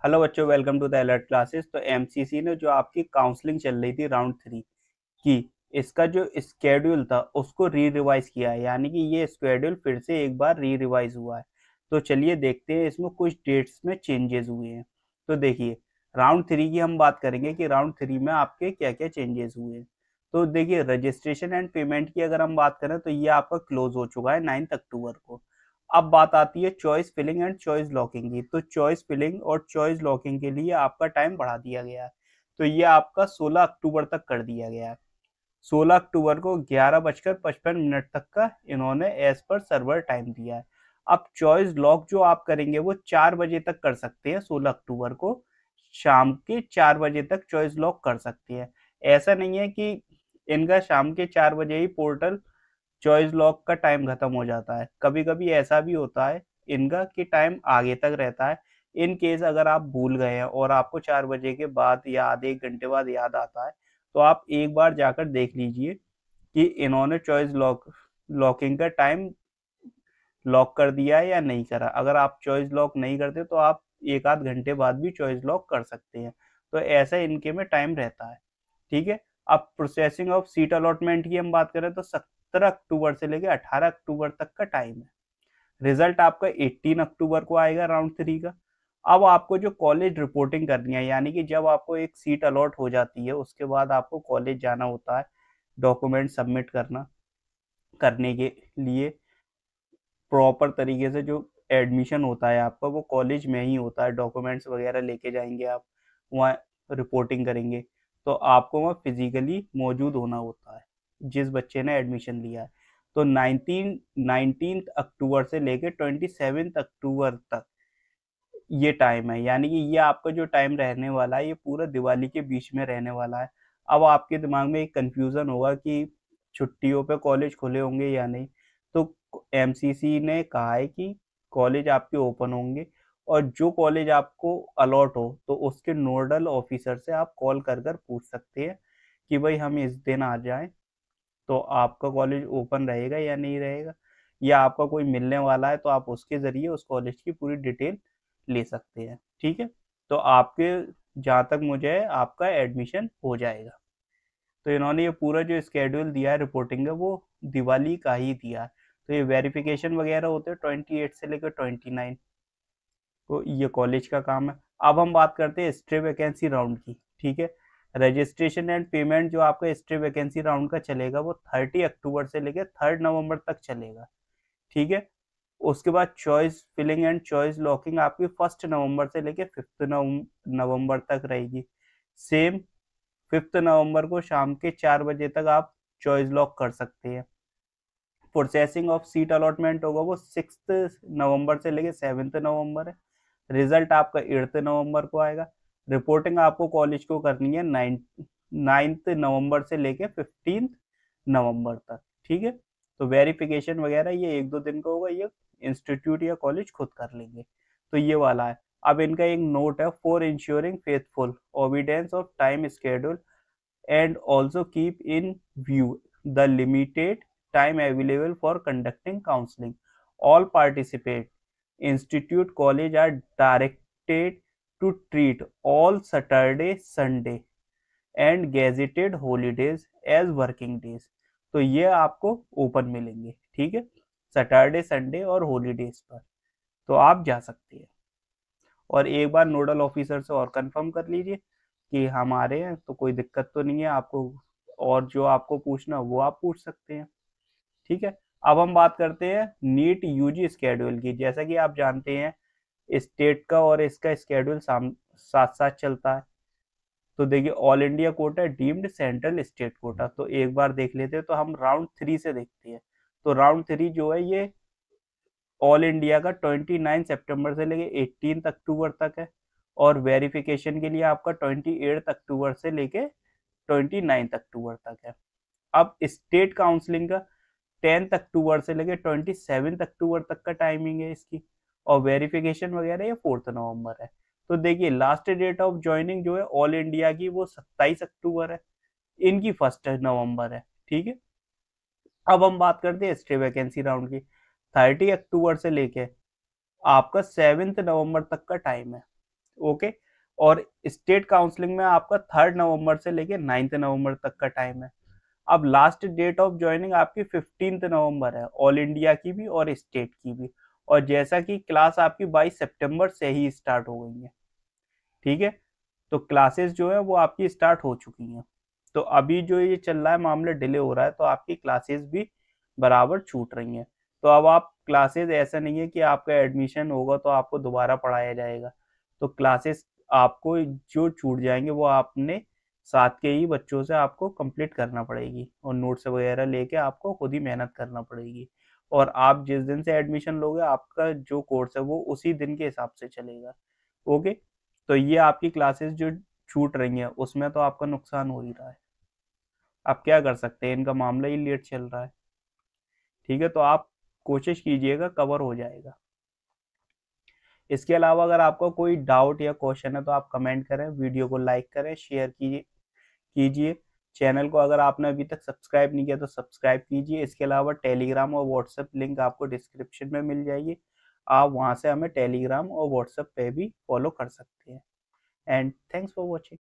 Hello बच्चों, welcome to the alert classes. तो MCC ने जो आपकी काउंसलिंग चल रही थी राउंड 3 की, इसका जो स्केड्यूल था उसको री रिवाइज किया है, यानी कि ये स्केड्यूल फिर से एक बार री रिवाइज हुआ है। तो चलिए देखते हैं इसमें कुछ डेट्स में चेंजेस हुए हैं। तो देखिए, राउंड 3 की हम बात करेंगे कि राउंड 3 में आपके क्या क्या चेंजेस हुए हैं। तो देखिए, रजिस्ट्रेशन एंड पेमेंट की अगर हम बात करें तो ये आपका क्लोज हो चुका है 9 अक्टूबर को। अब बात आती है choice filling and choice locking की। तो चॉइस फिलिंग और चॉइस लॉकिंग के लिए आपका टाइम बढ़ा दिया गया है। तो ये आपका 16 अक्टूबर तक कर दिया गया है। 16 अक्टूबर को 11:55 तक का इन्होंने एज पर सर्वर टाइम दिया है। अब चॉइस लॉक जो आप करेंगे वो 4 बजे तक कर सकते हैं। 16 अक्टूबर को शाम के 4 बजे तक चॉइस लॉक कर सकते हैं। ऐसा नहीं है कि इनका शाम के 4 बजे ही पोर्टल चॉइस लॉक का टाइम खत्म हो जाता है। कभी कभी ऐसा भी होता है इनका कि टाइम आगे तक रहता है। इन केस अगर आप भूल गए हैं और आपको 4 बजे के बाद या आधे एक घंटे बाद याद आता है, तो आप एक बार जाकर देख लीजिए कि इन्होंने चॉइस लॉकिंग का टाइम लॉक कर दिया है या नहीं करा। अगर आप चॉइस लॉक नहीं करते तो आप एक आध घंटे बाद भी चॉइस लॉक कर सकते हैं। तो ऐसा इनके में टाइम रहता है। ठीक है। अब प्रोसेसिंग ऑफ सीट अलॉटमेंट की हम बात करें तो 17 अक्टूबर से लेकर 18 अक्टूबर तक का टाइम है। रिजल्ट आपका 18 अक्टूबर को आएगा राउंड 3 का। अब आपको जो कॉलेज रिपोर्टिंग करनी है, यानी कि जब आपको एक सीट अलॉट हो जाती है उसके बाद आपको कॉलेज जाना होता है डॉक्यूमेंट सबमिट करने के लिए। प्रॉपर तरीके से जो एडमिशन होता है आपका वो कॉलेज में ही होता है। डॉक्यूमेंट्स वगैरह लेके जाएंगे आप, वहाँ रिपोर्टिंग करेंगे। तो आपको वहाँ फिजिकली मौजूद होना होता है जिस बच्चे ने एडमिशन लिया है। तो 19 अक्टूबर से लेके 27 अक्टूबर तक ये टाइम है, यानी कि ये आपका जो टाइम रहने वाला है ये पूरा दिवाली के बीच में रहने वाला है। अब आपके दिमाग में एक कंफ्यूजन होगा कि छुट्टियों पे कॉलेज खुले होंगे या नहीं। तो एमसीसी ने कहा है कि कॉलेज आपके ओपन होंगे, और जो कॉलेज आपको अलॉट हो तो उसके नोडल ऑफिसर से आप कॉल कर कर पूछ सकते हैं कि भाई हम इस दिन आ जाएं तो आपका कॉलेज ओपन रहेगा या नहीं रहेगा, या आपका कोई मिलने वाला है तो आप उसके ज़रिए उस कॉलेज की पूरी डिटेल ले सकते हैं। ठीक है। तो आपके, जहाँ तक मुझे है, आपका एडमिशन हो जाएगा। तो इन्होंने ये पूरा जो स्केड्यूल दिया है रिपोर्टिंग का वो दिवाली का ही दिया है। तो ये वेरिफिकेशन वगैरह होते हैं 28 से लेकर 29। तो ये कॉलेज का काम है। अब हम बात करते हैं स्ट्रे वैकेंसी राउंड की। ठीक है। रजिस्ट्रेशन एंड पेमेंट जो आपका स्ट्रे वैकेंसी राउंड का चलेगा वो 30 अक्टूबर से लेकर 3 नवंबर तक चलेगा। ठीक है। उसके बाद choice filling and choice locking आपकी 1 नवंबर से लेकर 5 नवंबर तक रहेगी। सेम 5 नवंबर को शाम के 4 बजे तक आप चॉइस लॉक कर सकते हैं। प्रोसेसिंग ऑफ सीट अलॉटमेंट होगा वो 6 नवंबर से लेके 7 नवंबर है। रिजल्ट आपका 8 नवंबर को आएगा। रिपोर्टिंग आपको कॉलेज को करनी है 9 नवंबर से लेके 15 नवंबर तक। ठीक है। तो वेरिफिकेशन वगैरह ये एक दो दिन का होगा, ये इंस्टीट्यूट या कॉलेज खुद कर लेंगे। तो ये वाला है। अब इनका एक नोट है, for ensuring faithful obedience of time schedule and also keep in view the limited time available for conducting counseling. All participate institute college are directed to treat all Saturday, Sunday and gazetted holidays as working days. तो ये आपको open मिलेंगे। ठीक है। Saturday, Sunday और holidays पर तो आप जा सकते हैं। और एक बार नोडल ऑफिसर से और कंफर्म कर लीजिए कि हमारे हैं तो कोई दिक्कत तो नहीं है आपको, और जो आपको पूछना वो आप पूछ सकते हैं। ठीक है। अब हम बात करते हैं नीट यूजी स्केड्यूल की। जैसा कि आप जानते हैं स्टेट का और इसका स्केड्यूल साथ साथ चलता है। तो देखिए, all India quota deemed central state quota. तो एक बार देख लेते हैं। तो हम राउंड 3 से देखते हैं। तो राउंड 3 जो है ये ऑल इंडिया का 29 सितंबर से लेके 18 अक्टूबर तक है। और वेरिफिकेशन के लिए आपका 28 अक्टूबर से लेके 29 अक्टूबर तक है। अब स्टेट काउंसलिंग का 10 अक्टूबर से लेके 27 अक्टूबर तक का टाइमिंग है इसकी। और वेरिफिकेशन वगैरह ये 4 नवंबर है। तो देखिए, लास्ट डेट ऑफ ज्वाइनिंग जो है ऑल इंडिया की वो 27 अक्टूबर है। इनकी 1 नवंबर है। ठीक है। अब हम बात करते हैं स्टे वैकेंसी राउंड की। 30 अक्टूबर से लेके आपका 7 नवंबर तक का टाइम है। ओके। और स्टेट काउंसलिंग में आपका 3 नवंबर से लेके 9 नवंबर तक का टाइम है। अब लास्ट डेट ऑफ ज्वाइनिंग आपकी 15 नवंबर है, ऑल इंडिया की भी और स्टेट की भी। और जैसा कि क्लास आपकी 22 सितंबर से ही स्टार्ट हो गई है, ठीक है, तो क्लासेस जो है वो आपकी स्टार्ट हो चुकी हैं। तो अभी जो ये चल रहा है मामला, डिले हो रहा है, तो आपकी क्लासेस भी बराबर छूट रही हैं। तो अब आप क्लासेस, ऐसा नहीं है कि आपका एडमिशन होगा तो आपको दोबारा पढ़ाया जाएगा। तो क्लासेस आपको जो छूट जाएंगे वो आपने साथ के ही बच्चों से आपको कंप्लीट करना पड़ेगी, और नोट्स वगैरह लेके आपको खुद ही मेहनत करना पड़ेगी। और आप जिस दिन से एडमिशन लोगे, आपका जो कोर्स है वो उसी दिन के हिसाब से चलेगा। ओके। तो ये आपकी क्लासेस जो छूट रही हैं उसमें तो आपका नुकसान हो ही रहा है। आप क्या कर सकते हैं, इनका मामला ही लेट चल रहा है। ठीक है, तो आप कोशिश कीजिएगा, कवर हो जाएगा। इसके अलावा अगर आपका कोई डाउट या क्वेश्चन है तो आप कमेंट करें, वीडियो को लाइक करें, शेयर कीजिए। चैनल को अगर आपने अभी तक सब्सक्राइब नहीं किया तो सब्सक्राइब कीजिए। इसके अलावा टेलीग्राम और व्हाट्सएप लिंक आपको डिस्क्रिप्शन में मिल जाएगी, आप वहां से हमें टेलीग्राम और व्हाट्सएप पे भी फॉलो कर सकते हैं। And thanks for watching.